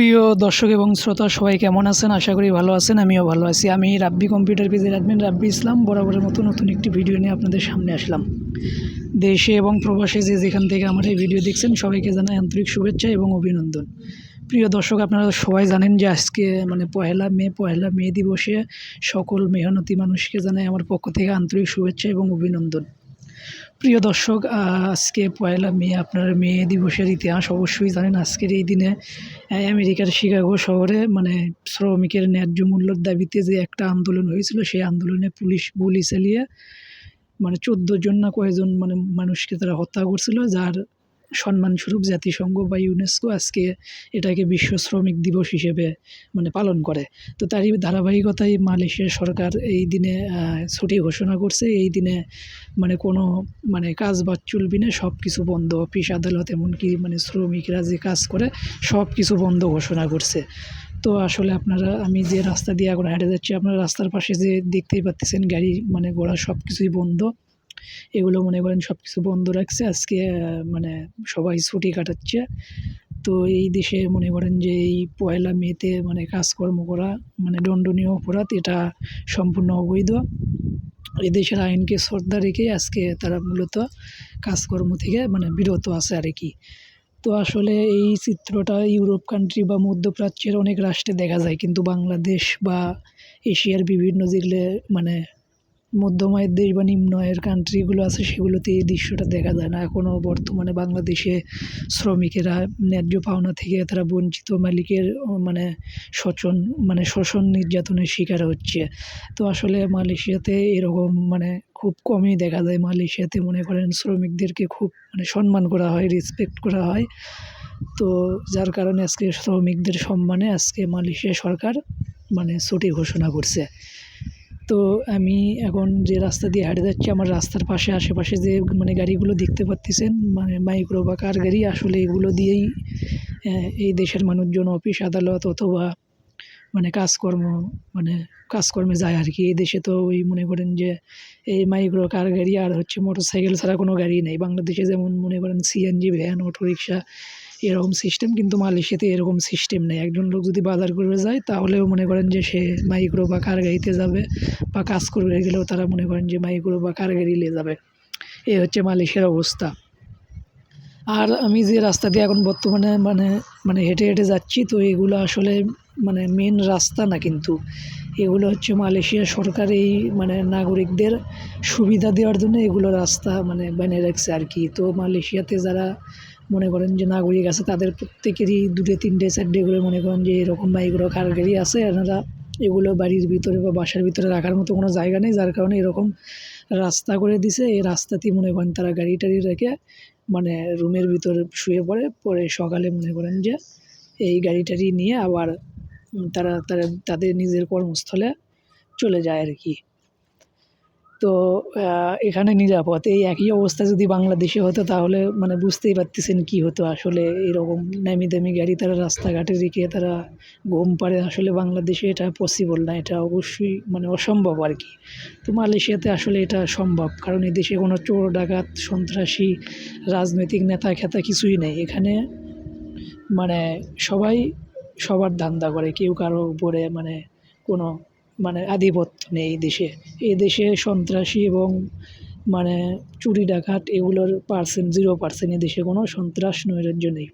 প্রিয় দর্শক এবং শ্রোতা সবাই কেমন আছেন? আশা করি ভালো আছেন। আমিও ভালো আছি। আমি রাব্বি কম্পিউটার পেজের অ্যাডমিন রাব্বি ইসলাম বরাবরের মতো নতুন একটি ভিডিও নিয়ে আপনাদের সামনে আসলাম। দেশে এবং প্রবাসে যে যেখান থেকে আমার এই ভিডিও দেখছেন সবাইকে জানাই আন্তরিক শুভেচ্ছা এবং অভিনন্দন। প্রিয় দর্শক, আপনারা সবাই জানেন যে আজকে পয়লা মে দিবসে সকল মেহনতি মানুষকে জানাই আমার পক্ষ থেকে আন্তরিক শুভেচ্ছা এবং অভিনন্দন। প্রিয় দর্শক, আজকে পয়লা মে, আপনারা মে দিবসের ইতিহাস অবশ্যই জানেন। আজকের এই দিনে আমেরিকার শিকাগো শহরে শ্রমিকের ন্যায্য মূল্যের দাবিতে যে একটা আন্দোলন হয়েছিল, সেই আন্দোলনে পুলিশ গুলি চালিয়ে 14 জন না কয়েকজন মানুষকে তারা হত্যা করছিল, যার সম্মানস্বরূপ জাতিসংঘ বা ইউনেস্কো আজকে এটাকে বিশ্ব শ্রমিক দিবস হিসেবে পালন করে। তো তারই ধারাবাহিকতায় মালয়েশিয়ার সরকার এই দিনে ছুটি ঘোষণা করছে। এই দিনে কোনো কাজ বাজ চলবে না, সব কিছু বন্ধ। অফিস আদালত এমনকি শ্রমিকরা যে কাজ করে সব কিছু বন্ধ ঘোষণা করছে। তো আসলে আমি যে রাস্তা দিয়ে এখন হেঁটে যাচ্ছি, আপনারা রাস্তার পাশে যে দেখতেই পাচ্ছেন গাড়ি ঘোড়া সব কিছুই বন্ধ। এগুলো সব কিছু বন্ধ রাখছে আজকে। সবাই ছুটি কাটাচ্ছে। তো এই দেশে যে এই পয়লা মেতে কাজকর্ম করা দণ্ডনীয় অপরাধ, এটা সম্পূর্ণ অবৈধ। এই দেশের আইনকে শ্রদ্ধা রেখে আজকে তারা মূলত কাজকর্ম থেকে বিরত আছে আর কি। তো আসলে এই চিত্রটা ইউরোপ কান্ট্রি বা মধ্যপ্রাচ্যের অনেক রাষ্ট্রে দেখা যায়, কিন্তু বাংলাদেশ বা এশিয়ার বিভিন্ন যেগুলো মধ্যম আয়ের দেশ বা নিম্ন আয়ের কান্ট্রিগুলো আছে, সেগুলোতে এই দৃশ্যটা দেখা যায় না। এখনও বর্তমানে বাংলাদেশে শ্রমিকেরা ন্যায্য পাওনা থেকে তারা বঞ্চিত, মালিকের শোষণ নির্যাতনের শিকার হচ্ছে। তো আসলে মালয়েশিয়াতে এরকম খুব কমই দেখা যায়। মালয়েশিয়াতে শ্রমিকদেরকে খুব সম্মান করা হয়, রেসপেক্ট করা হয়। তো যার কারণে আজকে শ্রমিকদের সম্মানে আজকে মালয়েশিয়া সরকার ছুটি ঘোষণা করছে। তো আমি এখন যে রাস্তা দিয়ে হেঁটে যাচ্ছি, আমার রাস্তার পাশে আশেপাশে যে গাড়িগুলো দেখতে পাচ্ছেন, মাইক্রো বা কার গাড়ি, আসলে এগুলো দিয়েই এই দেশের মানুষজন অফিস আদালত অথবা কাজকর্মে যায় আর কি। এই দেশে তো ওই যে এই মাইক্রো কার গাড়ি আর মোটরসাইকেল ছাড়া কোনো গাড়ি নেই। বাংলাদেশে যেমন সিএনজি ভ্যান, অটোরিকশা এরকম সিস্টেম, কিন্তু মালয়েশিয়াতে এরকম সিস্টেম নেই। একজন লোক যদি বাজার করতে যায় তাহলেও যে সে মাইক্রো বা কার গাড়িতে যাবে, বা কাজ করতে গেলেও তারা যে মাইক্রো বা কার গাড়ি নিয়ে যাবে। এই হচ্ছে মালয়েশিয়ার অবস্থা। আর আমি যে রাস্তা দিয়ে এখন বর্তমানে হেঁটে হেঁটে যাচ্ছি, তো এগুলো আসলে মেন রাস্তা না, কিন্তু এগুলো হচ্ছে মালয়েশিয়া সরকার এই নাগরিকদের সুবিধা দেওয়ার জন্য এগুলো রাস্তা বানিয়ে রাখছে আর কি। তো মালয়েশিয়াতে যারা যে নাগরিক আছে, তাদের প্রত্যেকেরই 2, 3, 4 করে যে এরকম মাইক্রো কার গাড়ি আছে। এনারা এগুলো বাড়ির ভিতরে বা বাসার ভিতরে রাখার মতো কোনো জায়গা নেই, যার কারণে এরকম রাস্তা করে দিছে। এই রাস্তাতেই তারা গাড়ি টাড়ি রেখে রুমের ভিতরে শুয়ে পরে সকালে যে এই গাড়ি টাড়ি নিয়ে আবার তারা তাদের নিজের কর্মস্থলে চলে যায় আর কি। তো এখানে নিরাপদ। এই একই অবস্থা যদি বাংলাদেশে হতো তাহলে বুঝতেই পারতেছেন কী হতো। আসলে এরকম নামি দামি গাড়ি তারা রাস্তাঘাটে রেখে তারা ঘুম পাড়ে, আসলে বাংলাদেশে এটা পসিবল না, এটা অবশ্যই অসম্ভব আর কি। তো মালয়েশিয়াতে আসলে এটা সম্ভব, কারণ এই দেশে কোনো চোর ডাকাত সন্ত্রাসী রাজনৈতিক নেতা খেতা কিছুই নেই। এখানে সবাই সবার ধান্দা করে, কেউ কারো উপরে কোনো আধিপত্য নেই এই দেশে। এই দেশে সন্ত্রাসী এবং চুরি ডাকাত এগুলোর 0% এ দেশে কোনো সন্ত্রাস নৈরাজ্য নেই।